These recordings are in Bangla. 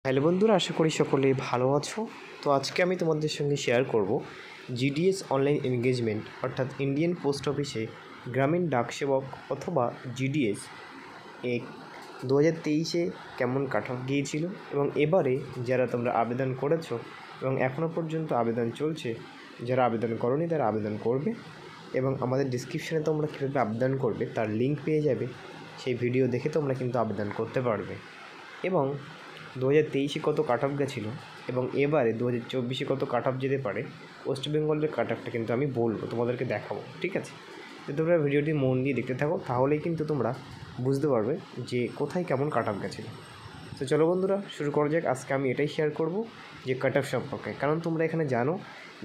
হ্যালো বন্ধুরা, আশা করি সকলেই ভালো আছো। তো আজকে আমি তোমাদের সঙ্গে শেয়ার করব জিডিএস অনলাইন এনগেজমেন্ট অর্থাৎ ইন্ডিয়ান পোস্ট অফিসে গ্রামীণ ডাকসেবক অথবা জিডিএস 2023-এ কেমন কাট অফ গিয়েছিল এবং এবারে যারা তোমরা আবেদন করেছো এবং এখনও পর্যন্ত আবেদন চলছে, যারা আবেদন করোনি তারা আবেদন করবে এবং আমাদের ডিসক্রিপশানে তোমরা কীভাবে আবেদন করবে তার লিঙ্ক পেয়ে যাবে। সেই ভিডিও দেখে তোমরা কিন্তু আবেদন করতে পারবে। এবং 2023-এ কত কাট অফ গেছিলো এবং এবারে 2024-এ কত কাট অফ যেতে পারে, ওয়েস্ট বেঙ্গলের কাট অফটা কিন্তু আমি বলবো, তোমাদেরকে দেখাবো, ঠিক আছে? তো তোমরা ভিডিওটি মন দিয়ে দেখতে থাকো, তাহলেই কিন্তু তোমরা বুঝতে পারবে যে কোথায় কেমন কাট অফ গেছিলো। তো চলো বন্ধুরা, শুরু করা যাক। আজকে আমি এটাই শেয়ার করব যে কাট অফ সম্পর্কে, কারণ তোমরা এখানে জানো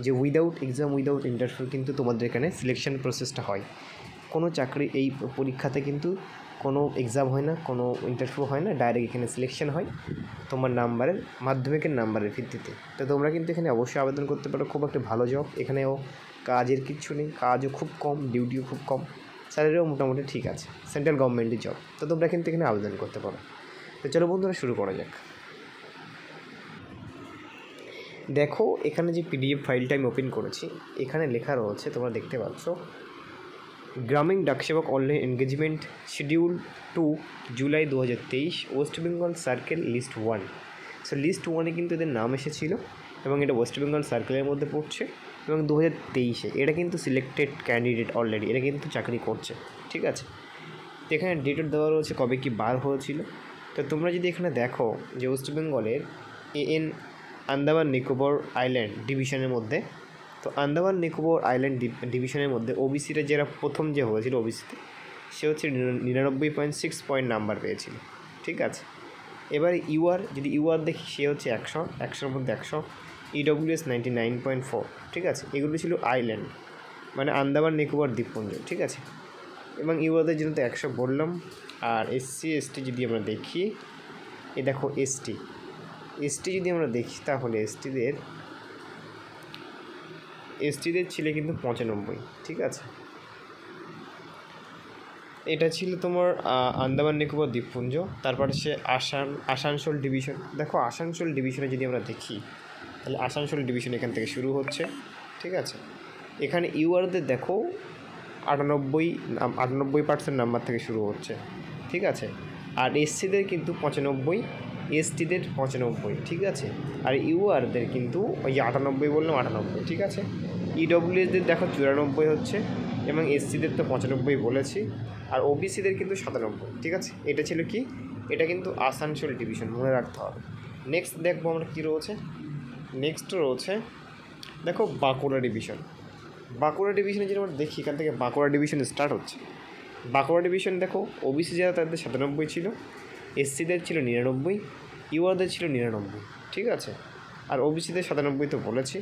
যে উইদাউট এক্সাম উইদাউট ইন্টারভিউ কিন্তু তোমাদের এখানে সিলেকশন প্রসেসটা হয়। কোনো চাকরি এই পরীক্ষাতে কিন্তু কোনো এক্সাম হয় না, কোনো ইন্টারভিউ হয় না, ডাইরেক্ট এখানে সিলেকশন হয় তোমার নাম্বারের, মাধ্যমিকের নাম্বারের ভিত্তিতে। তো তোমরা কিন্তু এখানে অবশ্যই আবেদন করতে পারো। খুব একটা ভালো জব, এখানেও কাজের কিচ্ছু নেই, কাজও খুব কম, ডিউটিও খুব কম, স্যালারিও মোটামুটি ঠিক আছে, সেন্ট্রাল গভর্নমেন্টের জব। তো তোমরা কিন্তু এখানে আবেদন করতে পারো। তো চলো বন্ধুরা, শুরু করা যাক। দেখো এখানে যে পিডিএফ ফাইলটা আমি ওপেন করেছি, এখানে লেখা রয়েছে, তোমরা দেখতে পাচ্ছ, গ্রামীণ ডাকসেবক online engagement schedule 2 July 2023 West Bengal circle list 1। So list 1-এ কিন্তু এদের নাম এসেছিলো এবং এটা ওয়েস্ট বেঙ্গল সার্কেলের মধ্যে পড়ছে এবং 2023-এ এটা কিন্তু সিলেক্টেড ক্যান্ডিডেট অলরেডি, এটা কিন্তু চাকরি করছে, ঠিক আছে? তো এখানে ডেটও দেওয়া রয়েছে কবে কি বার হয়েছিল। তো তোমরা যদি এখানে দেখো যে ওয়েস্ট বেঙ্গলের AN আন্দামান নিকোবর আইল্যান্ড ডিভিশনের মধ্যে, তো আন্দামান নিকোবর আইল্যান্ড ডিভিশনের মধ্যে ওবিসিটা যারা প্রথম যে হয়েছিল ওবিসিতে, সে হচ্ছে 99.6 পয়েন্ট নাম্বার পেয়েছিল, ঠিক আছে? এবার ইউআর, যদি ইউআর দেখি, সে হচ্ছে 100-100-র মধ্যে 100, EWS 99.4, ঠিক আছে? এগুলো ছিল আইল্যান্ড, মানে আন্দামান নিকোবর দ্বীপপুঞ্জ, ঠিক আছে? এবং ইউআরদের জন্য তো 100 বললাম। আর SC ST যদি আমরা দেখি, এ দেখো ST যদি আমরা দেখি, তাহলে এসটিদের ছিল কিন্তু 95, ঠিক আছে? এটা ছিল তোমার আন্দামান নিকোবর দ্বীপপুঞ্জ। তারপরে সে আসানসোল ডিভিশন। দেখো আসানসোল ডিভিশনে যদি আমরা দেখি, তাহলে আসানসোল ডিভিশন এখান থেকে শুরু হচ্ছে, ঠিক আছে? এখানে ইউআরদের দেখো 98% নাম্বার থেকে শুরু হচ্ছে, ঠিক আছে? আর এসসিদের কিন্তু 95, এসটিদের 95, ঠিক আছে? আর ইউআরদের কিন্তু ওই যে 98 বললাম, 98, ঠিক আছে? ইডব্লিউএসদের দেখো 94 হচ্ছে এবং এসসিদের তো 95 বলেছি, আর ওবিসিদের কিন্তু 97, ঠিক আছে? এটা ছিল কি, এটা কিন্তু আসানসোল ডিভিশন, মনে রাখতে হবে। নেক্সট দেখবো আমরা কী রয়েছে। নেক্সট রয়েছে দেখো বাঁকুড়া ডিভিশন। বাঁকুড়া ডিভিশনে যদি আমরা দেখি, এখান থেকে বাঁকুড়া ডিভিশন স্টার্ট হচ্ছে। বাঁকুড়া ডিভিশন দেখো ওবিসি যারা তাদের 97 ছিল, এসসিদের ছিল 99, ইউআরদের ছিল 99, ঠিক আছে? আর ওবিসিদের 97 তো বলেছি,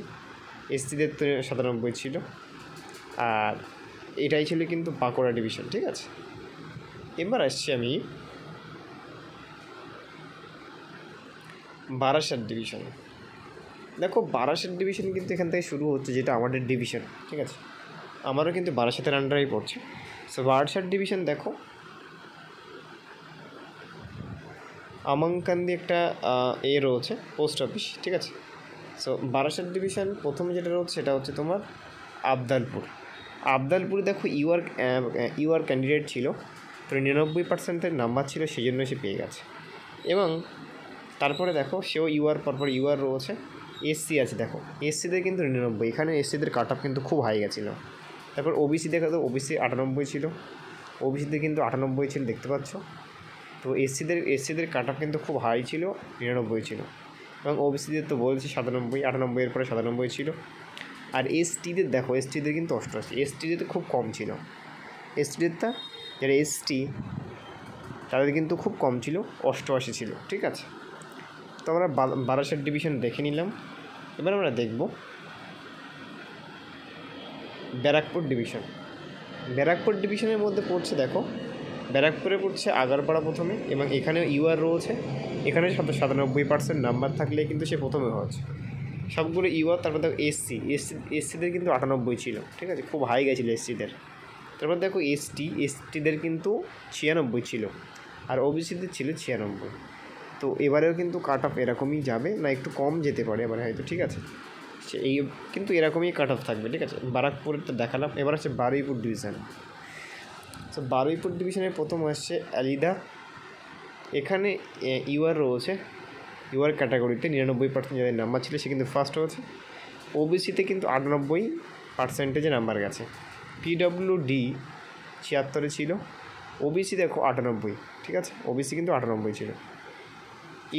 এসসিদের তো 97 ছিল। আর এটাই ছিল কিন্তু বাঁকুড়া ডিভিশন, ঠিক আছে? এবার আসছি আমি বারাসাত ডিভিশন। দেখো বারাসাত ডিভিশন কিন্তু এখান থেকে শুরু হচ্ছে, যেটা আমাদের ডিভিশন, ঠিক আছে? আমারও কিন্তু বারাসাতের আন্ডারেই পড়ছে। সো বারাসাত ডিভিশন দেখো আমানকান্দি একটা রয়েছে পোস্ট অফিস, ঠিক আছে? সো বারাসাত ডিভিশন প্রথম যেটা রয়েছে সেটা হচ্ছে তোমার আবদালপুরে দেখো ইউআর ক্যান্ডিডেট ছিল, তো 99% নাম্বার ছিল, সেই জন্য সে পেয়ে গেছে। এবং তারপরে দেখো সেও ইউআর, পরপর ইউআর রয়েছে, এসসি আছে, দেখো এসসিদের কিন্তু 99, এখানে এসসিদের কাট অফ কিন্তু খুব হাই গেছিলো। তারপর ওবিসি দেখো, তো ওবিসি 98 ছিল, ওবিসিতে কিন্তু 98 ছিল, দেখতে পাচ্ছ? তো এসসিদের কাট অফ কিন্তু খুব হাই ছিল, 99 ছিল। এবং ওবিসিদের তো বলছি 97, 98 এর পরে 97 ছিল। আর এসটিদের দেখো, এসটিদের কিন্তু 88, এসটিদের খুব কম ছিল। এসটিদেরটা যারা এসটি তাদের কিন্তু খুব কম ছিল, 88 ছিল, ঠিক আছে? তো আমরা বারাসাত ডিভিশন দেখে নিলাম। এবার আমরা দেখব ব্যারাকপুর ডিভিশন। ব্যারাকপুর ডিভিশনের মধ্যে পড়ছে, দেখো ব্যারাকপুরে পড়ছে আগারপাড়া প্রথমে, এবং এখানেও ইউআর রয়েছে। এখানে 97% নাম্বার থাকলে কিন্তু সে প্রথমে হচ্ছে, সবগুলো ইউআর। তারপর দেখো এসসিদের কিন্তু 98 ছিল, ঠিক আছে? খুব হাই গেছিলো এসসিদের। তারপর দেখো এসটিদের কিন্তু 96 ছিল, আর ওবিসিদের ছিল 96। তো এবারেও কিন্তু কাট অফ এরকমই যাবে, না একটু কম যেতে পারে এবারে হয়তো, ঠিক আছে। এই কিন্তু এরকমই কাট অফ থাকবে, ঠিক আছে। বারাকপুরটা দেখালাম, এবার হচ্ছে বারুইপুর ডিভিশন। তো বারুইপুর ডিভিশনের প্রথম আসছে আলিদা। এখানে ইউআর রয়েছে, ইউআর ক্যাটাগরিতে 99% যাদের নাম্বার ছিল সে কিন্তু ফার্স্ট হয়েছে। ওবিসিতে কিন্তু 98% নাম্বার গেছে। পিডব্লিউডি 76 ছিল, ওবিসি দেখো 98, ঠিক আছে, ওবিসি কিন্তু 98 ছিল।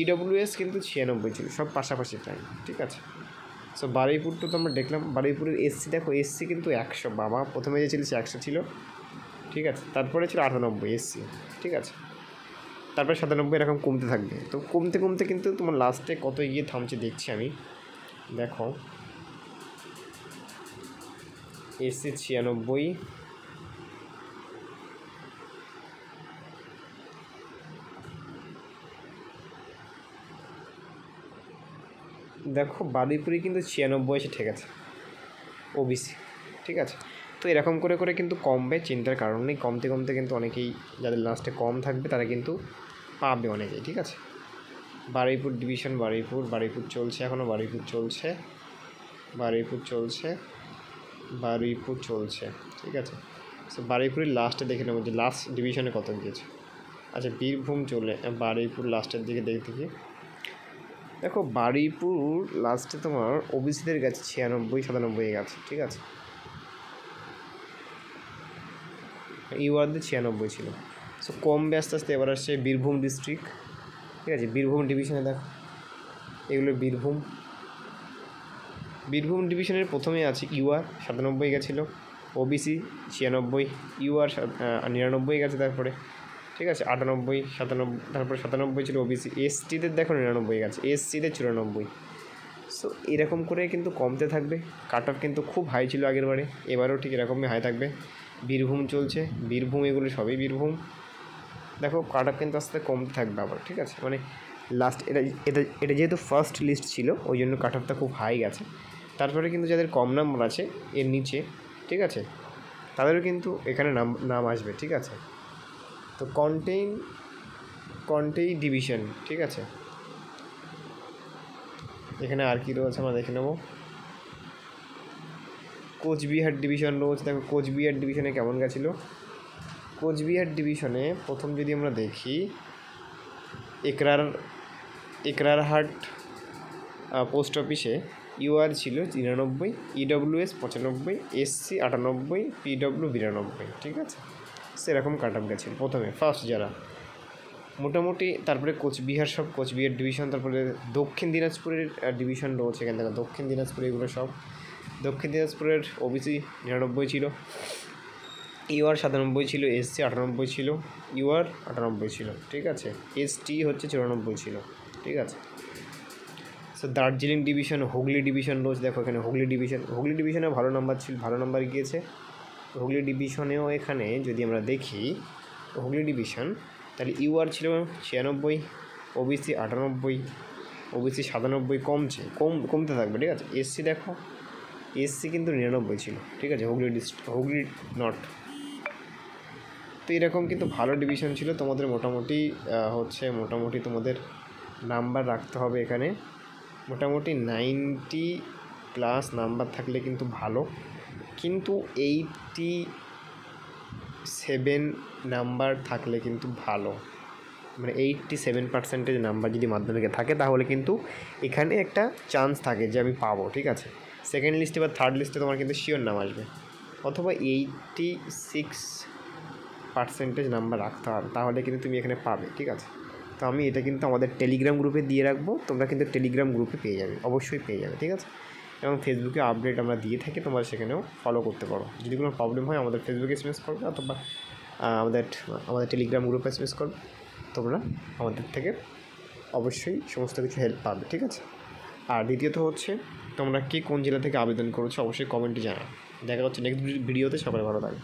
ইডব্লিউএস কিন্তু 96 ছিল, সব পাশাপাশি প্রায়, ঠিক আছে। সো বারুইপুরটা তো আমরা দেখলাম। বারুইপুরের এসসি দেখো, এসসি কিন্তু 100, বাবা প্রথমে যে ছিল সে 100 ছিল, ঠিক আছে, তারপরে ছিল 98 এসসি, ঠিক আছে, তারপরে 97 এরকম কমতে থাকবে। তো কমতে কমতে কিন্তু তোমার লাস্টে কত গিয়ে থামছে দেখছি আমি, দেখো এসসি 96, দেখো বারুইপুরে কিন্তু 96 এসে ঠিক আছে ওবিসি, ঠিক আছে। তো এরকম করে করে কিন্তু কমবে, চিন্তার কারণ নেই। কমতে কমতে কিন্তু অনেকেই যাদের লাস্টে কম থাকবে তারা কিন্তু পাবে অনেকেই, ঠিক আছে। বারুইপুর ডিভিশন, বারুইপুর চলছে, এখনও বারুইপুর চলছে, ঠিক আছে। সো বারুইপুরের লাস্টে দেখে নেবো যে লাস্ট ডিভিশনে কত গিয়েছে। আচ্ছা বীরভূম চলে, বারুইপুর লাস্টের দিকে দেখি। দেখো বারুইপুর লাস্টে তোমার ওবিসিদের গেছে 96, 97 গেছে, ঠিক আছে। ইউআরদের 96 ছিল। সো কমবে আস্তে আস্তে। এবার আসছে বীরভূম ডিস্ট্রিক্ট, ঠিক আছে। বীরভূম ডিভিশনে দেখো, এগুলো বীরভূম ডিভিশনের প্রথমে আছে ইউআর 97 গেছিলো, ওবিসি 96, ইউআর 99 গেছে, তারপরে ঠিক আছে 98, 97, তারপরে 97 ছিল ওবিসি। এসটিদের দেখো 99 গেছে, এসসিদের 94। সো এরকম করে কিন্তু কমতে থাকবে। কাট অফ কিন্তু খুব হাই ছিল আগের বারে, এবারেও ঠিক এরকমই হাই থাকবে। বীরভূম চলছে, বীরভূম এগুলো সবই বীরভূম। দেখো কাট অফ কিন্তু আস্তে কমতে থাকবে আবার, ঠিক আছে। মানে লাস্ট এটা যেহেতু ফার্স্ট লিস্ট ছিল ওই জন্য কাট অফটা খুব হাই গেছে। তারপরে কিন্তু যাদের কম নাম্বার আছে এর নিচে, ঠিক আছে, তাদেরও কিন্তু এখানে নাম আসবে, ঠিক আছে। তো কন্টেই ডিভিশন, ঠিক আছে। এখানে আর কি রয়েছে আমরা দেখে নেব। কোচবিহার ডিভিশন রয়েছে, দেখো কোচবিহার ডিভিশনে কেমন গেছিলো। কোচবিহার ডিভিশনে প্রথম যদি আমরা দেখি, একরারহাট পোস্ট অফিসে ইউআর ছিল 99, ইডব্লিউএস 95, এসসি 98, পিডব্লিউ 92, ঠিক আছে। সেরকম কাট অফ গেছিল প্রথমে ফার্স্ট যারা মোটামুটি। তারপরে কোচবিহার ডিভিশন, তারপরে দক্ষিণ দিনাজপুরের ডিভিশন রয়েছে এখান থেকে। দক্ষিণ দিনাজপুর এগুলো সব, দক্ষিণ দিনাজপুরের ওবিসি 99 ছিল, ইউআর 97 ছিল, এসসি 98 ছিল, ইউআর 98 ছিল, ঠিক আছে। এসটি হচ্ছে 94 ছিল, ঠিক আছে। So Darjeeling division, Hooghly division রয়েছে, দেখো এখানে হুগলি ডিভিশনে ভালো নাম্বার গিয়েছে। হুগলি ডিভিশনেও এখানে যদি আমরা দেখি হুগলি ডিভিশন, তাহলে ইউআর ছিল 96, ওবিসি 98, ওবিসি 97, কমতে থাকবে, ঠিক আছে। এসসি দেখো, এসসি কিন্তু 99 ছিল, ঠিক আছে, হুগলি নর্থ। তো এরকম কিন্তু ভালো ডিভিশন ছিল তোমাদের। মোটামুটি তোমাদের নাম্বার রাখতে হবে এখানে। মোটামুটি 90+ নাম্বার থাকলে কিন্তু ভালো, কিন্তু 87 নাম্বার থাকলে কিন্তু ভালো। মানে 87% নাম্বার যদি মাধ্যমিকে থাকে তাহলে কিন্তু এখানে একটা চান্স থাকে যে আমি পাবো, ঠিক আছে। সেকেন্ড লিস্টে বা থার্ড লিস্টে তোমার কিন্তু শিওর নাম আসবে, অথবা 86% নাম্বার রাখতে হবে, তাহলে কিন্তু তুমি এখানে পাবে, ঠিক আছে। তো আমি এটা কিন্তু আমাদের টেলিগ্রাম গ্রুপে দিয়ে রাখবো, তোমরা কিন্তু টেলিগ্রাম গ্রুপে পেয়ে যাবে, অবশ্যই পেয়ে যাবে, ঠিক আছে। এবং ফেসবুকে আপডেট আমরা দিয়ে থাকি, তোমরা সেখানেও ফলো করতে পারো। যদি কোনো প্রবলেম হয় আমাদের ফেসবুকে এসএমএস করবে, অথবা আমাদের টেলিগ্রাম গ্রুপে এসএমএস করবে। তোমরা আমাদের থেকে অবশ্যই সমস্ত কিছু হেল্প পাবে, ঠিক আছে। আর দ্বিতীয়ত হচ্ছে তোমরা কে কোন জেলা থেকে আবেদন করেছো অবশ্যই কমেন্টে জানাও। দেখা হচ্ছে নেক্সট ভিডিওতে। সবাই ভালো থাকবে।